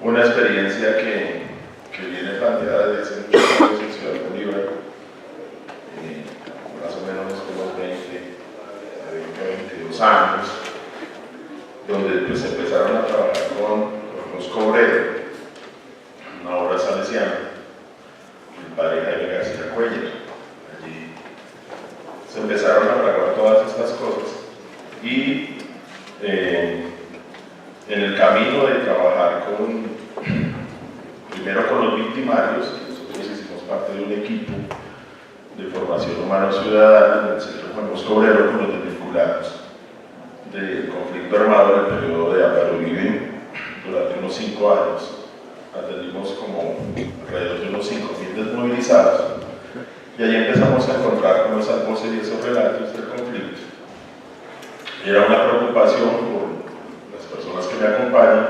una experiencia que viene planteada desde hace muchos años en Ciudad Bolívar, más o menos unos 22 años, donde pues empezaron a trabajar con los Cobreros, una obra salesiana, el padre Jaime García Cuellar. Allí se empezaron a fraguar todas estas cosas y en el camino de trabajar primero con los victimarios, nosotros hicimos parte de un equipo de formación humana ciudadana en el Centro Juan Bosco Obrero con los desvinculados del conflicto armado en el periodo de Álvaro Uribe durante unos 5 años. Atendimos como alrededor de unos 5.000 desmovilizados y allí empezamos a encontrar con esas voces y esos relatos del conflicto. Y era una preocupación por las personas que me acompañan,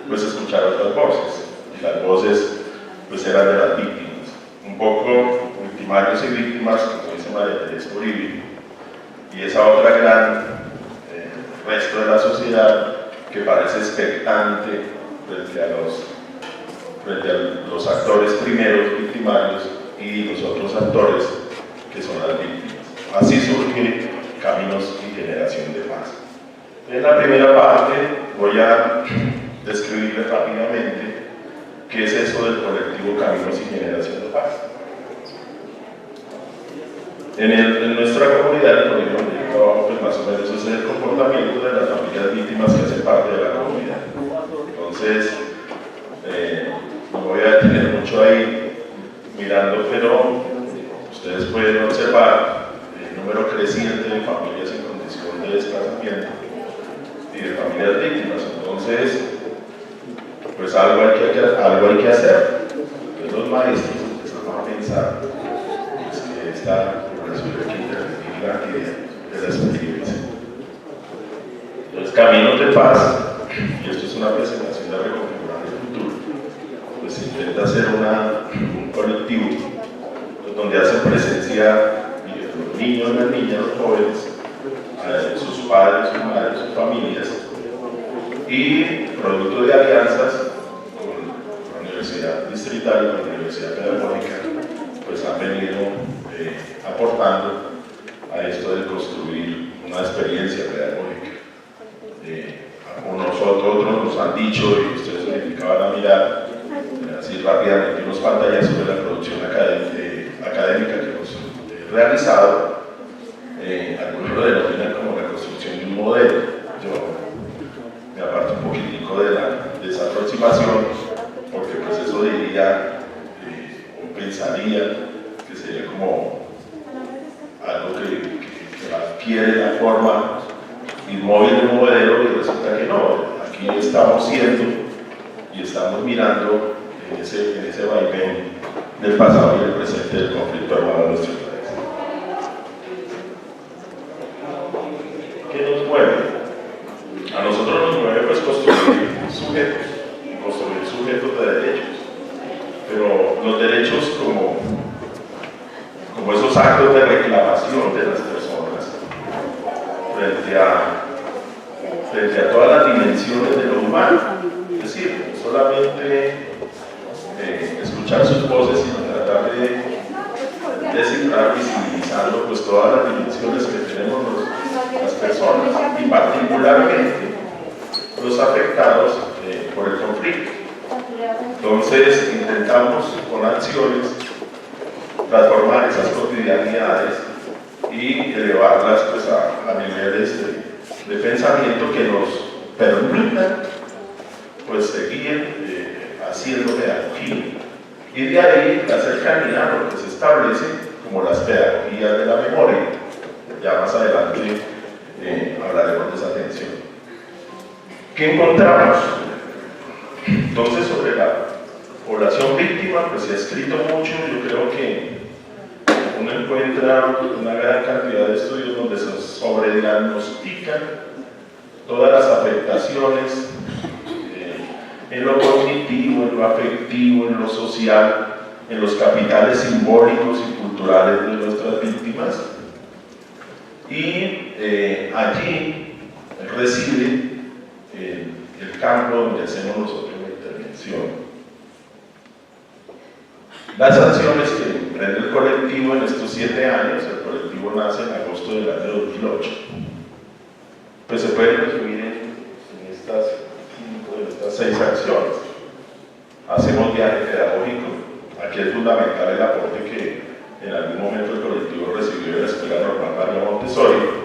pues escuchar otras voces, y las voces pues eran de las víctimas, un poco victimarios y víctimas, como dice María Teresa Uribe, y esa otra gran resto de la sociedad que parece expectante frente a los actores primeros victimarios y los otros actores que son las víctimas. Así surge Caminos y Generación de Paz. En la primera parte voy a describirles rápidamente qué es eso del colectivo Caminos y Generación de Paz. En nuestra comunidad, el colegio donde yo trabajo, pues más o menos ese es el comportamiento de las familias víctimas que hacen parte de la comunidad. Entonces, no voy a detener mucho ahí mirando, pero ustedes pueden observar el número creciente de familias en condición de desplazamiento y de familias víctimas. Entonces, pues algo hay que hacer. Entonces, los maestros empezamos a pensar pues, que esta población hay que intervenir la actividad de las experiencias. Entonces, Caminos de Paz, y esto es una presentación de Reconfigurar el Futuro, pues intenta hacer un colectivo donde hacen presencia los niños, las niñas, los jóvenes, sus padres, sus madres, sus familias, y producto de alianzas con la Universidad Distrital y con la Universidad Pedagógica, pues han venido aportando a esto de construir una experiencia pedagógica. Otros nos han dicho, y ustedes verificaban a mirar, así rápidamente, unos pantallazos de la producción académica que hemos realizado. Algunos lo denominan como la construcción de un modelo. Yo me aparto un poquitico de esa aproximación, porque pues eso diría o pensaría que sería como algo que adquiere la forma inmóvil de un modelo, y resulta que no. Aquí estamos siendo y estamos mirando en ese vaivén del pasado y el presente del conflicto armado en nuestro país. ¿Qué nos mueve? A nosotros nos mueve pues construir sujetos de derechos, pero los derechos como esos actos de reclamación de las personas frente a todas las dimensiones de lo humano. Es decir, no solamente escuchar sus voces, sino tratar de descifrar, visibilizando pues todas las dimensiones que tenemos las personas, y particularmente los afectados por el conflicto. Entonces intentamos con acciones transformar esas cotidianidades y elevarlas pues, a niveles de pensamiento que nos permitan pues, seguir haciendo pedagogía. Y de ahí la cercanía a lo que se establece como las pedagogías de la memoria. Ya más adelante hablaremos de esa tensión. ¿Qué encontramos? Entonces, sobre la población víctima, pues se ha escrito mucho. Yo creo que uno encuentra una gran cantidad de estudios donde se sobrediagnostican todas las afectaciones en lo cognitivo, en lo afectivo, en lo social, en los capitales simbólicos y culturales de nuestras víctimas, y allí reside el campo donde hacemos nosotros la intervención. institución. Las acciones que emprende el colectivo en estos 7 años, el colectivo nace en agosto del año 2008, pues se pueden resumir en estas 6 acciones. Hacemos viaje pedagógico. Aquí es fundamental el aporte que en algún momento el colectivo recibió de la Escuela Normal María Montessori.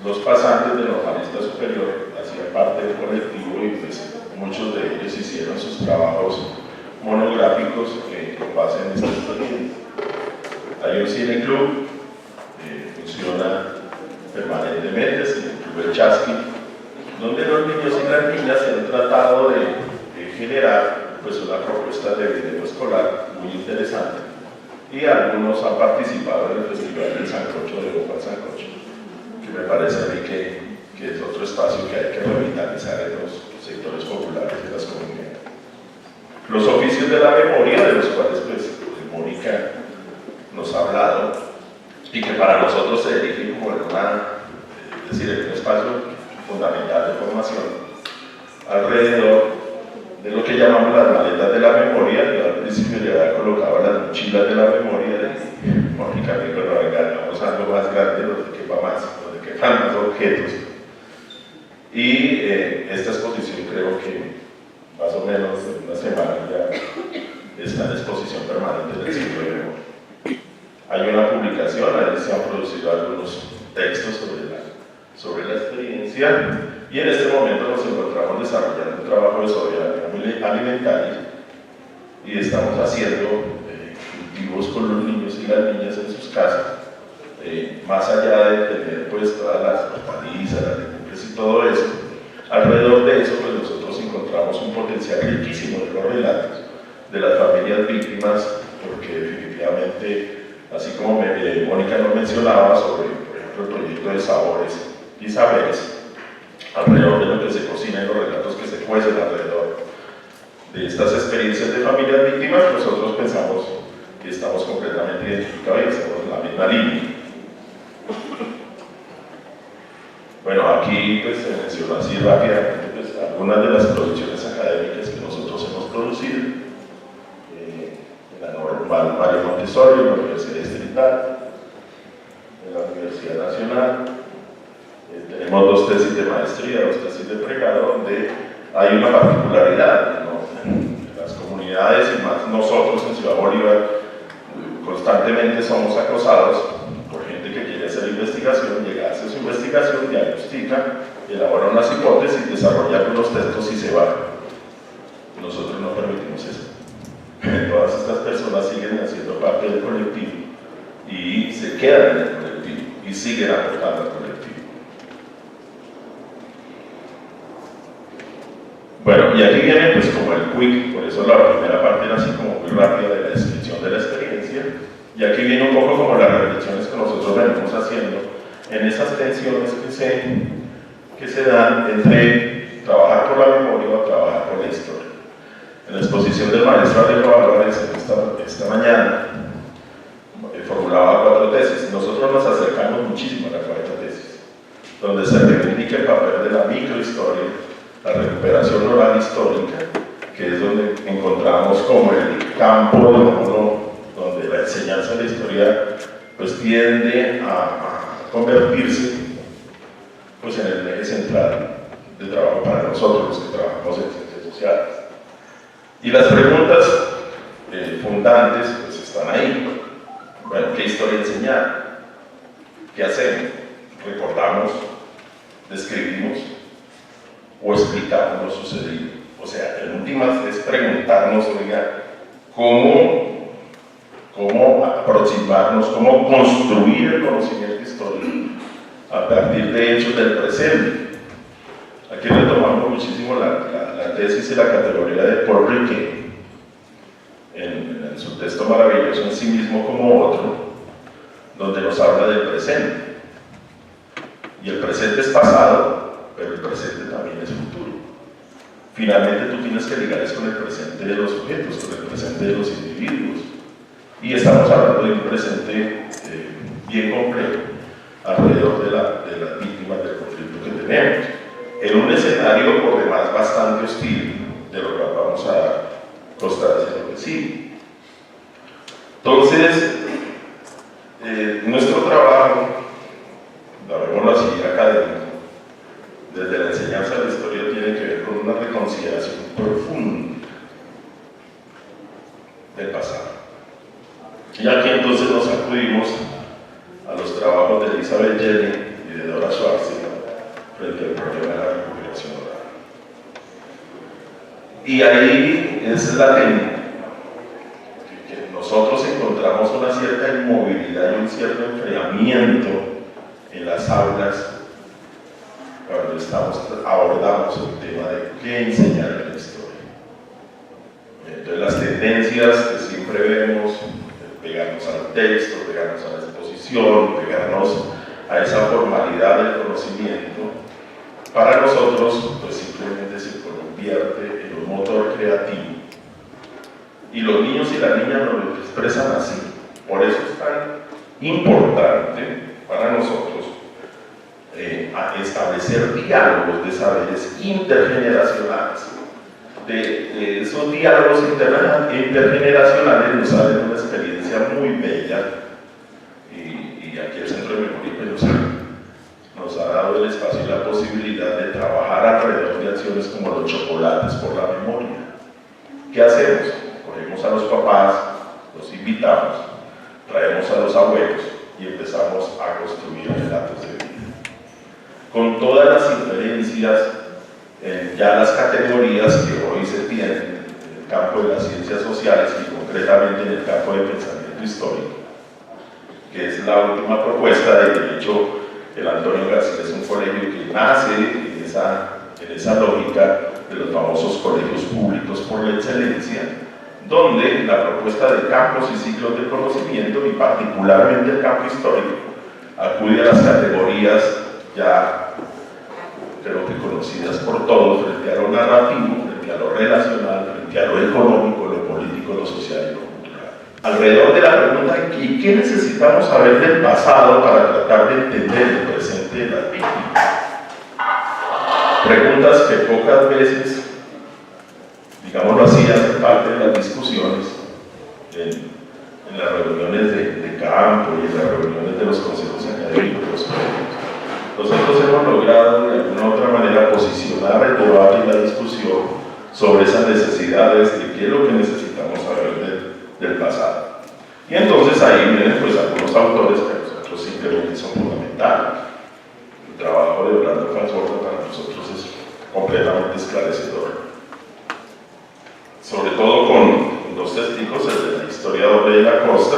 Los pasantes de normalista superior hacían parte del colectivo y pues muchos de ellos hicieron sus trabajos monográficos con base en esta experiencia. Hay un cine club, funciona permanentemente, es el Club El Chasqui, donde los niños y las niñas se han tratado de generar pues, una propuesta de video escolar muy interesante, y algunos han participado en el Festival del Sancocho de Boca al Sancocho, que me parece a mí que es otro espacio que hay que revitalizar en los sectores populares de las comunidades. Los oficios de la memoria, de los cuales pues, Mónica nos ha hablado, y que para nosotros se dirigen como en un espacio fundamental de formación, alrededor de lo que llamamos las maletas de la memoria. Yo al principio le había colocado las mochilas de la memoria, de Mónica me dijo, no, venga, vamos a algo más grande, donde quepa más, donde quepan más objetos. Y esta exposición creo que más o menos en una semana ya está en exposición permanente del Centro de Memoria. Hay una publicación, ahí se han producido algunos textos sobre la experiencia, y en este momento nos encontramos desarrollando un trabajo de soberanía alimentaria y estamos haciendo cultivos con los niños y las niñas en sus casas, más allá de tener pues todas las hortalizas, las legumbres y todo eso. Alrededor de eso pues nosotros encontramos un potencial riquísimo de los relatos de las familias víctimas, porque definitivamente, así como Mónica nos mencionaba sobre, por ejemplo, el proyecto de sabores y saberes, alrededor de lo que se cocina y los relatos que se cuecen alrededor de estas experiencias de familias víctimas, nosotros pensamos que estamos completamente identificados y estamos en la misma línea. Bueno, aquí pues, se menciona así rápidamente pues, algunas de las producciones académicas que nosotros hemos producido en la Normal María Montessori, en la Universidad Distrital, en la Universidad Nacional. Tenemos 2 tesis de maestría, 2 tesis de pregrado, donde hay una particularidad, ¿no? En las comunidades y más nosotros en Ciudad Bolívar constantemente somos acosados por gente que quiere hacer investigación, llega a hacer su investigación, diagnostica, elabora unas hipótesis, desarrolla algunos textos y se va. Nosotros no permitimos eso. Todas estas personas siguen haciendo parte del colectivo y se quedan en el colectivo y siguen aportando al colectivo. Bueno, y aquí viene pues como el quick, por eso la primera parte era así como muy rápida de la descripción de la experiencia, y aquí viene un poco como las reflexiones que nosotros venimos haciendo en esas tensiones que se dan entre trabajar por la memoria o trabajar por la historia. En la exposición del maestro Alejo Álvarez esta mañana formulaba 4 tesis. Nosotros nos acercamos muchísimo a la 4ª tesis, donde se reivindica el papel de la microhistoria, la recuperación oral histórica, que es donde encontramos como el campo donde la enseñanza de la historia pues tiende a convertirse pues en el eje central de trabajo para nosotros los que trabajamos en ciencias sociales. Y las preguntas fundantes pues están ahí. Bueno, ¿qué historia enseñar? ¿Qué hacemos? ¿Recordamos? ¿Describimos? ¿O explicamos lo sucedido? O sea, en últimas es preguntarnos, oiga, ¿cómo aproximarnos, cómo construir el conocimiento histórico a partir de hechos del presente? Aquí retomamos muchísimo la tesis y la categoría de Paul Riquet en su texto maravilloso En sí mismo como otro, donde nos habla del presente. Y el presente es pasado, pero el presente también es futuro. Finalmente tú tienes que ligar eso con el presente de los sujetos, con el presente de los individuos. Y estamos hablando de un presente bien complejo alrededor de las víctimas del conflicto que tenemos. En un escenario por demás bastante hostil, progresivo. Entonces, nuestro trabajo, llamémoslo así, académico, desde la enseñanza de la historia, tiene que ver con una reconsideración profunda del pasado. Y aquí entonces nos acudimos a los trabajos de Elizabeth Jennings y de Dora Schwarzenegger frente al problema de la recuperación oral. Y ahí es latente que nosotros encontramos una cierta inmovilidad y un cierto enfriamiento en las aulas cuando abordamos el tema de qué enseñar en la historia. Entonces las tendencias que siempre vemos, pegarnos al texto, pegarnos a la exposición, pegarnos a esa formalidad del conocimiento, para nosotros pues simplemente se convierte en un motor creativo. Y los niños y las niñas nos lo expresan así. Por eso es tan importante para nosotros establecer diálogos de saberes intergeneracionales. De esos diálogos intergeneracionales nos sale una experiencia muy bella, y aquí el Centro de Memoria nos ha dado el espacio y la posibilidad de trabajar alrededor de acciones como los chocolates por la memoria. ¿Qué hacemos? Cogemos a los papás, los invitamos, traemos a los abuelos y empezamos a construir relatos de vida. Con todas las inferencias en ya las categorías que hoy se tienen en el campo de las ciencias sociales y concretamente en el campo de pensamiento histórico, que es la última propuesta. De hecho, el Antonio García es un colegio que nace en esa lógica de los famosos colegios públicos por la excelencia, donde la propuesta de campos y ciclos de conocimiento, y particularmente el campo histórico, acude a las categorías ya creo que conocidas por todos, frente a lo narrativo, frente a lo relacional, frente a lo económico, lo político, lo social y lo cultural. Alrededor de la pregunta, ¿y qué necesitamos saber del pasado para tratar de entender el presente de las víctimas? Preguntas que pocas veces, digámoslo así, hacen parte de las discusiones en las reuniones de campo y en las reuniones de los consejos académicos, los colegios. Nosotros hemos logrado de alguna u otra manera posicionar el debate y la discusión sobre esas necesidades de qué es lo que necesitamos saber del pasado. Y entonces ahí vienen pues algunos autores que nosotros simplemente son fundamentales. El trabajo de Orlando Fansorda para nosotros es completamente esclarecedor. Sobre todo con dos testigos, el de la historiadora de la Costa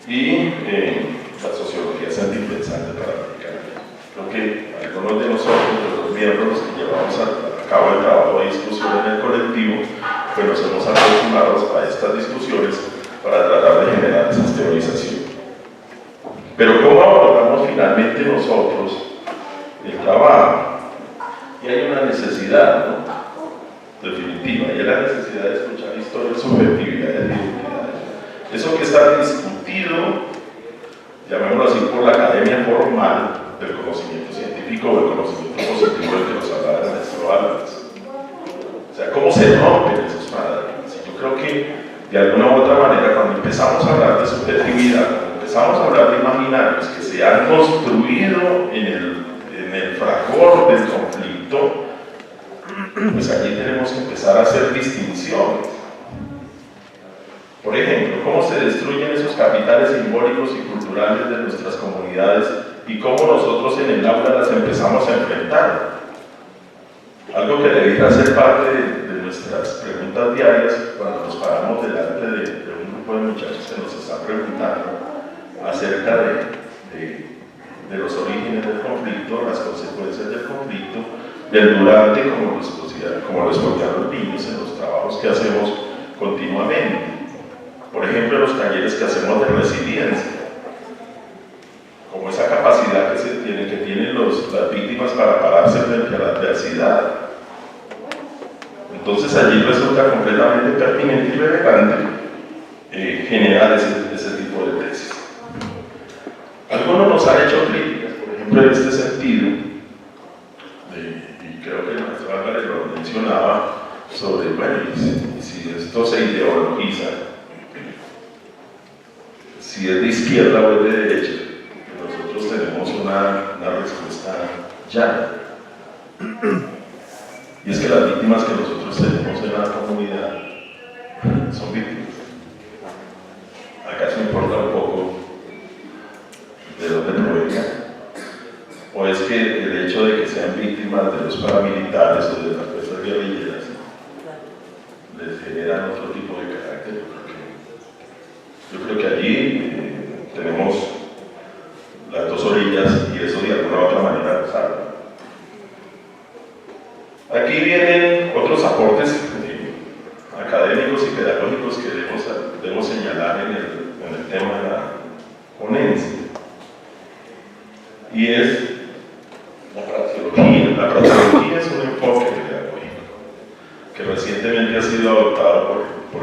y la sociología sentimental para América. Creo que algunos de nosotros, de los miembros que llevamos a cabo el trabajo de discusión en el colectivo, pues nos hemos aproximado a estas discusiones para tratar de generar esas teorizaciones. Pero ¿cómo abordamos finalmente nosotros el trabajo? Y hay una necesidad, ¿no?, definitiva, y es la necesidad de escuchar historias, subjetividades y identidades. Eso que está discutido, llamémoslo así, por la academia formal del conocimiento científico o el conocimiento positivo del que nos hablaba Ernesto Álvarez. O sea, ¿cómo se rompen esos paradigmas? Y yo creo que de alguna u otra manera, cuando empezamos a hablar de subjetividad, cuando empezamos a hablar de imaginarios que se han construido en el fragor del conflicto, pues allí tenemos que empezar a hacer distinciones. Por ejemplo, cómo se destruyen esos capitales simbólicos y culturales de nuestras comunidades y cómo nosotros en el aula las empezamos a enfrentar. Algo que debería ser parte de nuestras preguntas diarias cuando nos paramos delante de un grupo de muchachos que nos están preguntando acerca de los orígenes del conflicto, las consecuencias del conflicto, del durante, como lo explican los niños en los trabajos que hacemos continuamente. Por ejemplo, los talleres que hacemos de resiliencia, como esa capacidad que tienen las víctimas para pararse frente a la adversidad. Entonces allí resulta completamente pertinente y relevante generar ese tipo de tesis. Algunos nos han hecho críticas, por ejemplo, en este sentido, y creo que el maestro Álvarez lo mencionaba, sobre, bueno, y si esto se ideologiza, si es de izquierda o es de derecha, nosotros tenemos una respuesta llana. Y es que las víctimas que nosotros tenemos en la comunidad son víctimas. ¿Acaso importa un poco de dónde provengan? ¿O es que el hecho de que sean víctimas de los paramilitares o de las fuerzas guerrilleras les generan otro tipo de carácter? Yo creo que allí tenemos las dos orillas y eso de alguna u otra manera nos salva. Aquí vienen otros aportes académicos y pedagógicos que debo señalar en el tema de la ponencia. Y es la praxeología. La praxeología es un enfoque pedagógico que recientemente ha sido adoptado por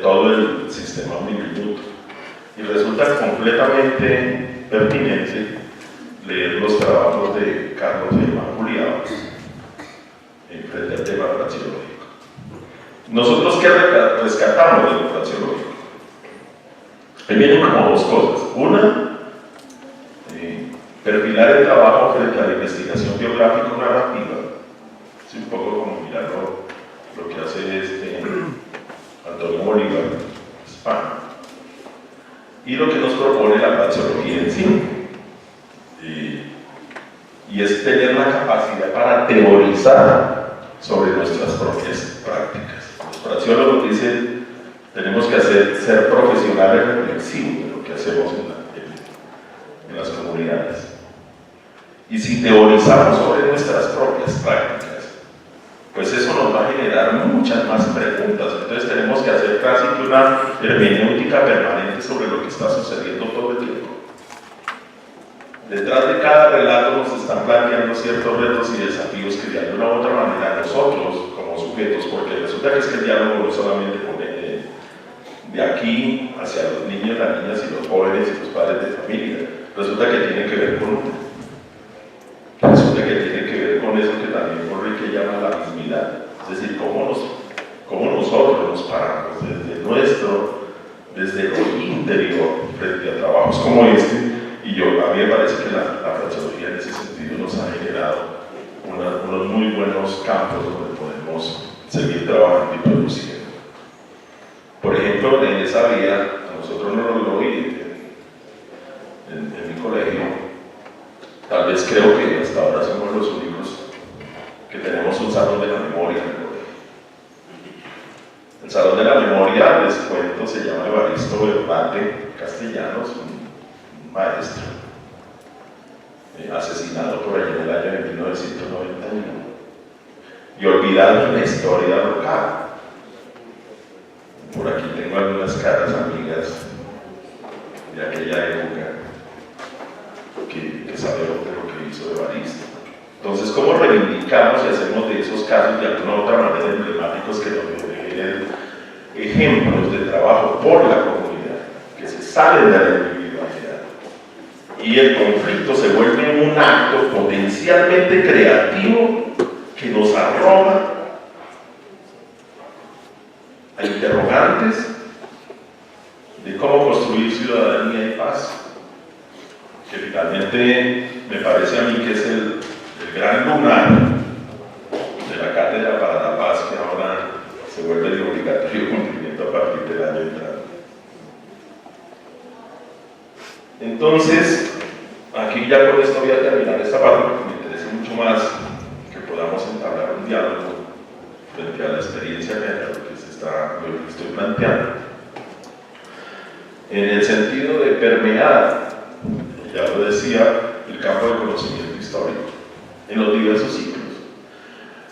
todo el sistema Uniminuto. Y resulta completamente pertinente leer los trabajos de Carlos Germán Juliado frente al tema praxeológico. Nosotros, ¿qué rescatamos de lo praxeológico? Ahí vienen como dos cosas. Una, perfilar el trabajo frente a la investigación biográfico-narrativa. Es un poco como mirar lo que hace Antonio Bolívar, España. Y lo que nos propone la praxeología en sí. Y es tener la capacidad para teorizar sobre nuestras propias prácticas. Los praxeólogos dicen, tenemos que ser profesionales reflexivos de lo que hacemos en las comunidades. Y si teorizamos sobre nuestras propias prácticas, pues eso nos va a generar muchas más preguntas. Entonces tenemos que hacer casi que una hermenéutica permanente sobre lo que está sucediendo todo el tiempo. Detrás de cada relato nos están planteando ciertos retos y desafíos que de alguna u otra manera nosotros, como sujetos, porque resulta que es que el diálogo no es solamente de aquí hacia los niños, las niñas y los jóvenes y los padres de familia, resulta que tiene que ver con uno. Resulta que tiene que ver con eso que también Enrique llama la mismidad, es decir, cómo nosotros nos paramos desde lo interior frente a trabajos como este. Y a mí me parece que la praxeología en ese sentido nos ha generado unos muy buenos campos donde podemos seguir trabajando y produciendo. Por ejemplo, en esa vía, a nosotros no nos lo oí en mi colegio, tal vez creo que hasta ahora somos los únicos que tenemos un salón de la memoria en el colegio. El salón de la memoria, les cuento, se llama Evaristo Verbate Castellanos, un maestro asesinado por allá en el año de 1991 y olvidado en la historia local. Por aquí tengo algunas caras amigas de aquella época que saben de lo que hizo Evaristo. Entonces, ¿cómo reivindicamos y hacemos de esos casos de alguna u otra manera emblemáticos que nos generen ejemplos de trabajo por la comunidad, que se salen de la individualidad? Y el conflicto se vuelve un acto potencialmente creativo que nos arroja a interrogantes de cómo construir ciudadanía y paz, que finalmente me parece a mí que es el gran lunar de la Cátedra para la Paz, que ahora se vuelve de obligatorio cumplimiento a partir del año entrante. Entonces, aquí ya con esto voy a terminar esta parte porque me interesa mucho más que podamos entablar un diálogo frente a la experiencia de lo que estoy planteando. En el sentido de permear, ya lo decía, el campo de conocimiento histórico, en los diversos ciclos.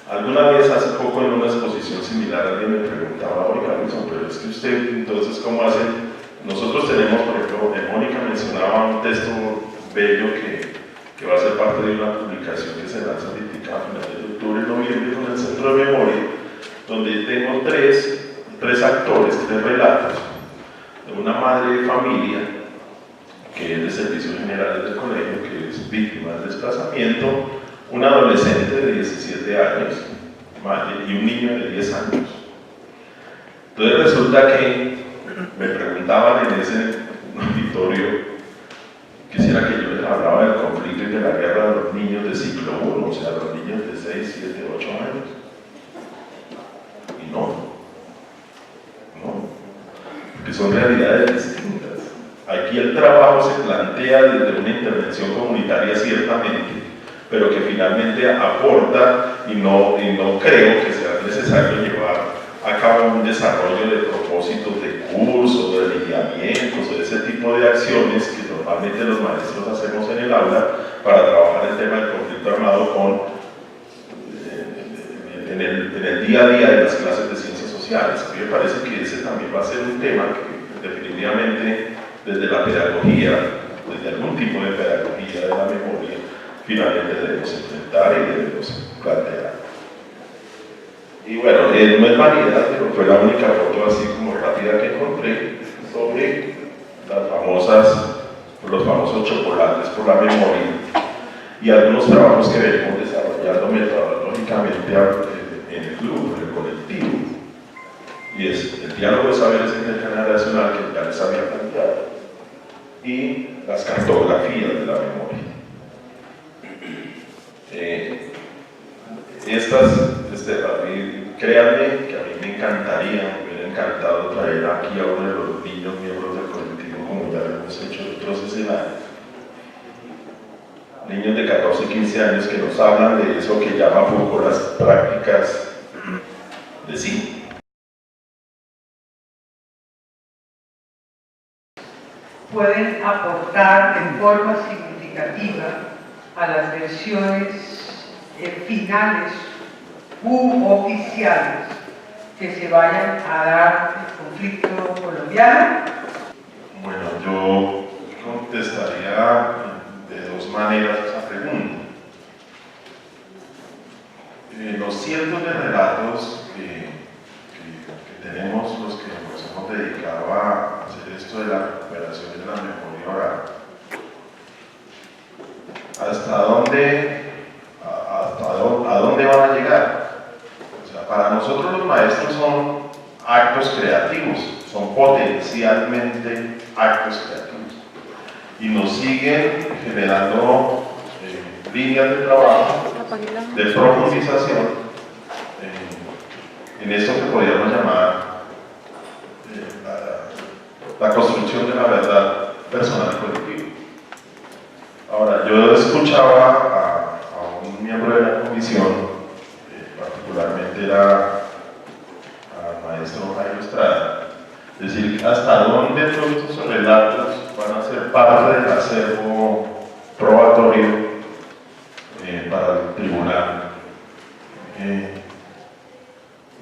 Alguna vez, hace poco, en una exposición similar, alguien me preguntaba, oiga, Wilson, pero es que usted, entonces, ¿cómo hace? Nosotros tenemos, por ejemplo, Mónica mencionaba un texto bello que va a ser parte de una publicación que se lanza ahorita a finales de octubre, noviembre, con el Centro de Memoria, donde tengo tres actores, tres relatos, de una madre de familia, que es de servicios generales del colegio, que es víctima del desplazamiento, un adolescente de 17 años, y un niño de 10 años. Entonces resulta que me preguntaban en ese auditorio que si era que yo les hablaba del conflicto y de la guerra de los niños de ciclo 1, o sea, los niños de 6, 7, 8 años. Y no, porque son realidades distintas. Aquí el trabajo se plantea desde una intervención comunitaria ciertamente, pero que finalmente aporta y no creo que sea necesario llevar a cabo un desarrollo de propósitos de curso, de lineamientos, de ese tipo de acciones que normalmente los maestros hacemos en el aula para trabajar el tema del conflicto armado en el día a día de las clases de ciencias sociales. A mí me parece que ese también va a ser un tema que definitivamente desde la pedagogía, desde algún tipo de pedagogía de la memoria, finalmente debemos enfrentar y debemos plantear. Y bueno, no es vanidad, pero fue la única foto así como rápida que encontré sobre los famosos chocolates por la memoria y algunos trabajos que venimos desarrollando metodológicamente en el club, en el colectivo. Y es el diálogo de saberes intergeneracional que ya les había planteado y las cartografías de la memoria. Créanme que a mí me hubiera encantado traer aquí a uno de los niños miembros del colectivo, como ya lo hemos hecho en otros escenarios. Niños de 14 y 15 años que nos hablan de eso que llama Foucault las prácticas de sí. Pueden aportar de forma significativa a las versiones finales u oficiales que se vayan a dar el conflicto colombiano? Bueno, yo contestaría de dos maneras esa pregunta. Los cientos de relatos que tenemos, los que nos hemos dedicado a hacer esto de la recuperación de la memoria oral, ¿a dónde van a llegar? O sea, para nosotros los maestros son actos creativos, son potencialmente actos creativos y nos siguen generando líneas de trabajo, de profundización en eso que podríamos llamar la construcción de la verdad personal y colectiva. Ahora, yo escuchaba a un miembro de la comisión, particularmente era al maestro Jairo Estrada, decir hasta dónde todos estos relatos van a ser parte del acervo probatorio para el tribunal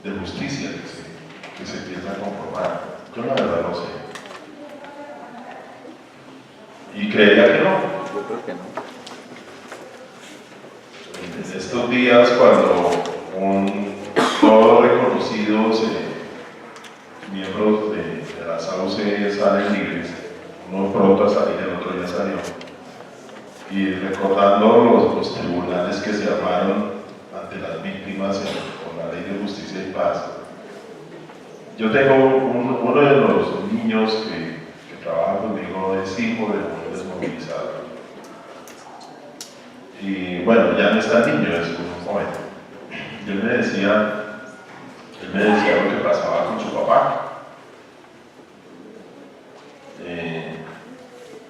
de justicia que se empieza a conformar. Yo la verdad no sé. Y creería que no. Yo creo que no. En estos días, cuando todos reconocidos miembros de la SAUCE salen libres, uno pronto a salir, el otro ya salió, y recordando los tribunales que se armaron ante las víctimas con la Ley de Justicia y Paz. Yo tengo uno de los niños que trabaja conmigo, es hijo de un desmovilizado. Y bueno, ya no está niño, es un joven. Y él me decía lo que pasaba con su papá.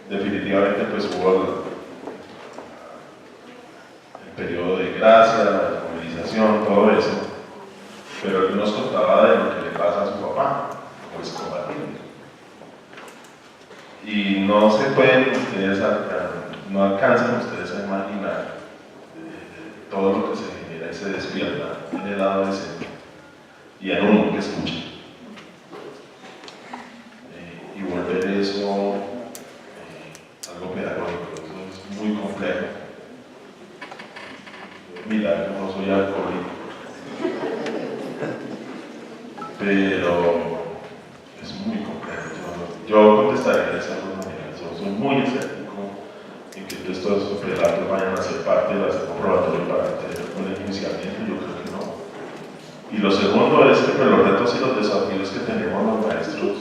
Definitivamente pues hubo el periodo de gracia, la desmovilización, todo eso, pero él nos contaba de lo que le pasa a su papá, pues combatiendo. Y no se pueden ustedes, no alcanzan ustedes a imaginar todo lo que se genera y se despierta en el adolescente y en uno que escucha. Y volver eso algo pedagógico, eso es muy complejo. Mira, yo no soy alcohólico, pero es muy complejo. Yo contestaría de esas dos maneras. Yo soy muy escéptico en que estos relatos vayan a ser parte del acervo probatorio para tener un enjuiciamiento. Yo creo que no. Y lo segundo es que pues, los retos y los desafíos que tenemos los maestros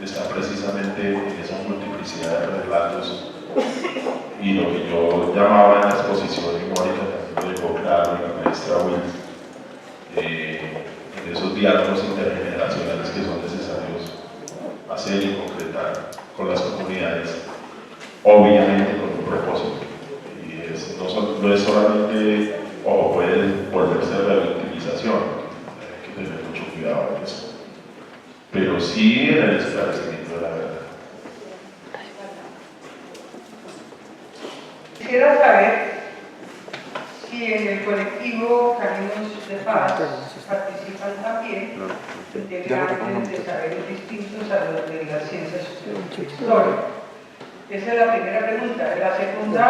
están precisamente en esa multiplicidad de relatos y lo que yo llamaba en la exposición, y Mónica también lo dejó claro, y la maestra Will, en esos diálogos intergeneracionales que son necesarios hacer y concretar con las comunidades, obviamente con un propósito. Y no es solamente, o puede volverse revictimización, hay que tener mucho cuidado en eso, pero sí en el esclarecimiento de la verdad. Quisiera saber si en el colectivo Caminos de Paz participan también integrantes de saberes distintos a los de las ciencias históricas. Esa es la primera pregunta. La segunda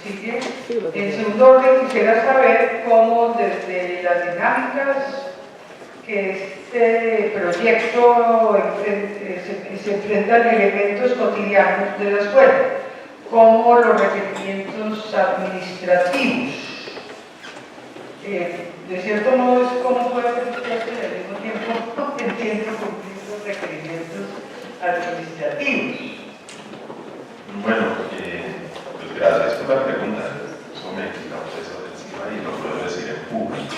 sigue. En segundo orden, quisiera saber cómo desde las dinámicas que este proyecto se enfrentan elementos cotidianos de la escuela, como los requerimientos administrativos. De cierto modo, es cómo puede afectarse al mismo tiempo entiendo cumplir los requerimientos administrativos. Bueno, pues gracias por la pregunta. Eso me quita un peso de encima y lo puedo decir en público.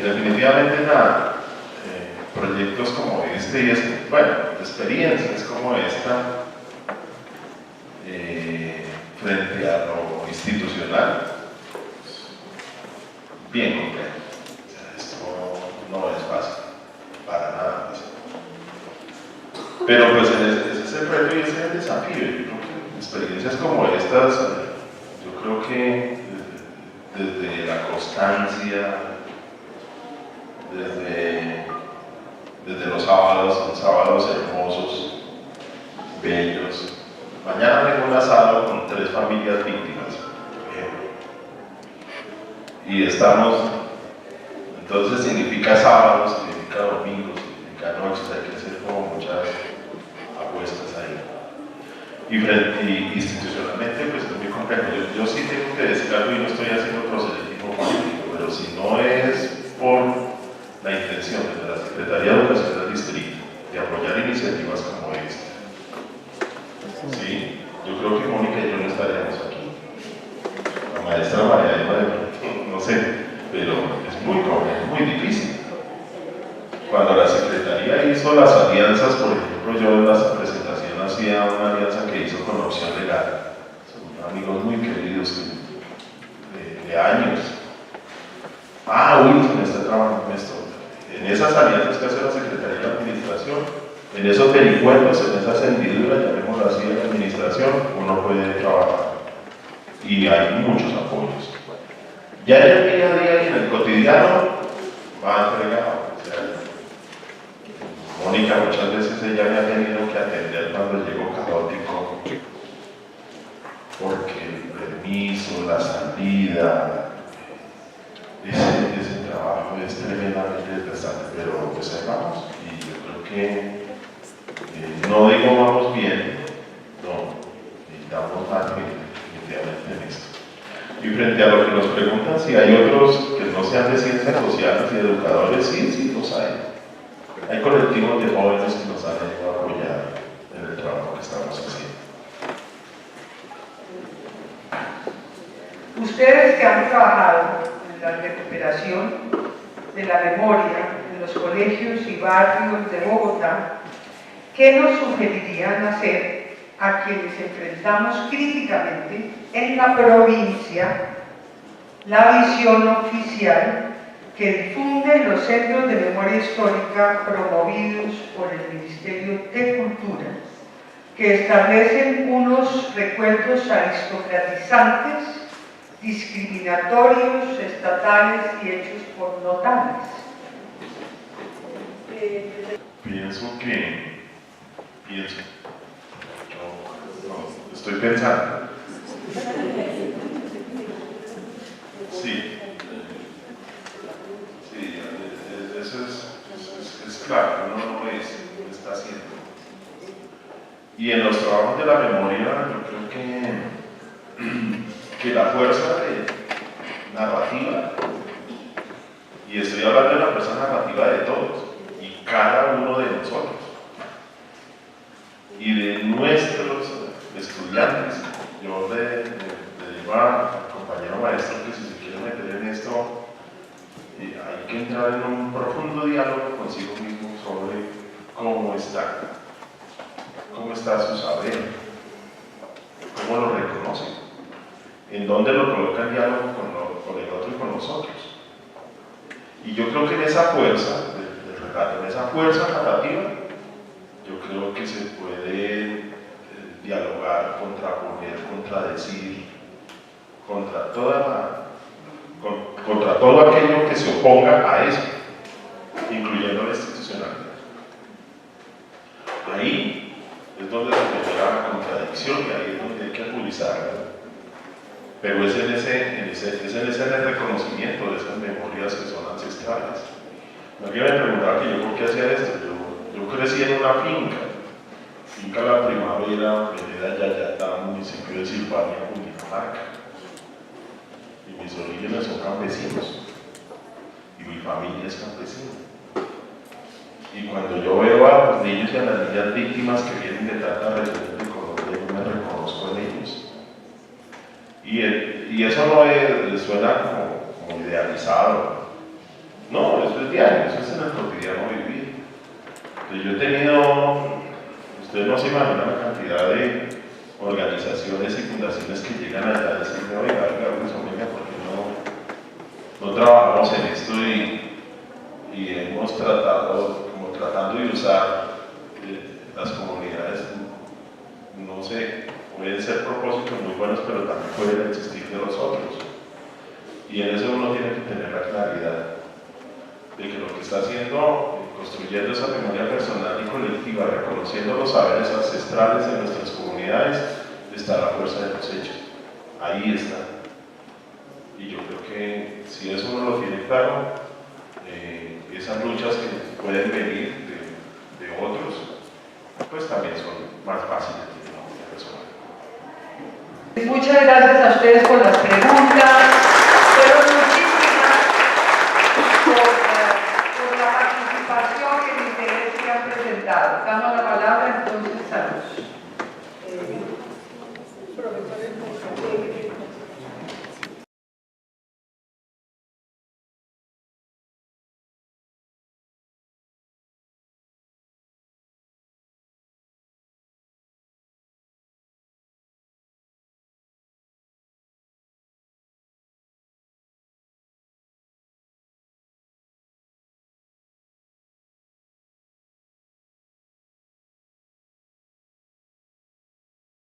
Definitivamente nada. Proyectos como este y experiencias como esta frente a lo institucional, bien complejo. O sea, esto no es fácil, para nada fácil. Pero pues ese es el reto y ese es el desafío. Yo creo que experiencias como estas, yo creo que desde la constancia, desde los sábados, son sábados hermosos, bellos. Mañana tengo un asado con 3 familias víctimas, por ejemplo. Y estamos, entonces significa sábado, significa domingo, significa noches, hay que hacer como muchas apuestas ahí. Y institucionalmente, pues es muy complejo. Yo sí tengo que decir algo y no estoy haciendo proselitismo político, pero si no es por la intención de la Secretaría de Educación del Distrito de apoyar iniciativas como esta, sí, yo creo que Mónica y yo no estaríamos aquí. La maestra María Emma, no sé, pero es muy complejo, muy difícil. Cuando la Secretaría hizo las alianzas, por ejemplo, yo en la presentación hacía una alianza que hizo con Opción Legal. Son amigos muy queridos de años. Wilson está trabajando en esto. En esas alianzas que hace la Secretaría de Administración, en esos vericuetos, en esas hendiduras, llamémoslo así, de la administración, uno puede trabajar. Y hay muchos apoyos. Ya en el día a día y en el cotidiano va entregado. O sea, Mónica muchas veces ella me ha tenido que atender cuando llego caótico, porque el permiso, la salida, ese trabajo es tremendamente desgastante, pero pues ahí vamos. Y yo creo que no digo vamos bien, no, necesitamos más definitivamente en esto. Y frente a lo que nos preguntan si hay otros que no sean de ciencias sociales y educadores, sí los hay. Hay colectivos de jóvenes que nos han ayudado a apoyar en el trabajo que estamos haciendo. Ustedes que han trabajado en la recuperación de la memoria en los colegios y barrios de Bogotá, ¿qué nos sugerirían hacer a quienes enfrentamos críticamente en la provincia la visión oficial que difunden los centros de memoria histórica promovidos por el Ministerio de Cultura, que establecen unos recuerdos aristocratizantes, discriminatorios, estatales y hechos por notables? Estoy pensando. Sí, eso es claro, uno no es lo que está haciendo. Y en los trabajos de la memoria, yo creo que la fuerza narrativa Y estoy hablando de la fuerza narrativa de todos y cada uno de nosotros y de nuestros estudiantes. Yo le digo al compañero maestro que si se quiere meter en esto, hay que entrar en un profundo diálogo consigo mismo sobre cómo está su saber, cómo lo reconoce, en dónde lo coloca en diálogo con el otro y con nosotros. Y yo creo que en esa fuerza del relato, en esa fuerza narrativa, yo creo que se puede dialogar, contraponer, contradecir contra todo aquello que se oponga a eso, incluyendo la institucionalidad. Ahí es donde se genera la contradicción y ahí es donde hay que agudizarla. Pero es en ese reconocimiento de esas memorias que son ancestrales. Alguien me preguntaba que yo por qué hacía esto. Yo crecí en una finca La Primavera, vereda Yayatá, municipio de Silvania, Cundinamarca. Y mis orígenes son campesinos. Y mi familia es campesina. Y cuando yo veo a los niños y a las niñas víctimas que vienen de tantas regiones de Colombia, yo me reconozco en ellos. Y eso no suena como idealizado. No, eso es diario, eso es en el cotidiano vivir. Entonces, yo he tenido, ustedes no se imaginan la cantidad de organizaciones y fundaciones que llegan allá a decirme, oiga, ¿por qué no trabajamos en esto y hemos tratando de usar las comunidades, no sé, pueden ser propósitos muy buenos, pero también pueden existir de los otros. Y en eso uno tiene que tener la claridad de que lo que está haciendo, construyendo esa memoria personal y colectiva, reconociendo los saberes ancestrales de nuestras comunidades, está la fuerza de los hechos. Ahí está. Y yo creo que si eso uno lo tiene claro, esas luchas que pueden venir de otros, pues también son más fáciles de la memoria personal. Muchas gracias a ustedes por las preguntas.